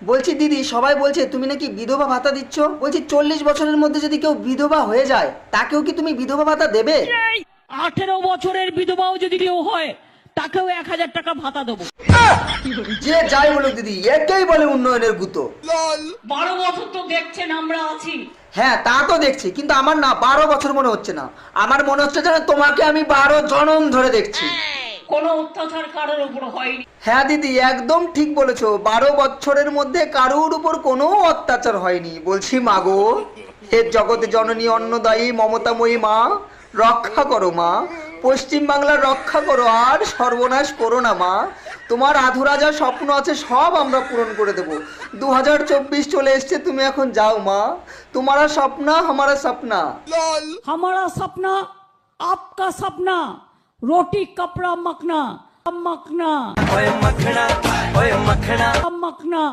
বলছি দিদি, সবাই বলছে তুমি নাকি বিধবা ভাতা দিচ্ছ। বলছি 40 বছরের মধ্যে যদি কেউ বিধবা হয়ে যায়, তাকেও কি তুমি বিধবা ভাতা দেবে? 18 বছরের বিধবাও যদি কেউ হয়, তাকেও 1000 টাকা ভাতা দেবো। যে যাই বলো দিদি, একেই বলে উন্নয়নের গুতো। 12 বছর তো দেখছেন আমরা আছি। হ্যাঁ, তা তো দেখছি, কিন্তু আমার না 12 বছর মনে হচ্ছে না। আমার মনে হচ্ছে যেন তোমাকে আমি 12 জনম ধরে দেখছি। কোনো অত্যাচার কারোর উপর হয়নি। হ্যাঁ দিদি, একদম ঠিক বলেছো। 12 বছরের মধ্যে কারোর উপর কোনো অত্যাচার হয়নি। বলছি মাগো, হে জগতে জননী অন্নদায়ী মমতাময়ী মা, রক্ষা করো মা, পশ্চিম বাংলার রক্ষা করো, আর সর্বনাশ করো না মা। তোমার আধুরা যা স্বপ্ন আছে সব আমরা পূরণ করে দেবো। 2024 চলে এসছে, তুমি এখন যাও মা। তোমারা স্বপ্না হামারা সপনা। हमारा सपना आपका सपना, रोटी कपड़ा मखना मखना मखना मखना।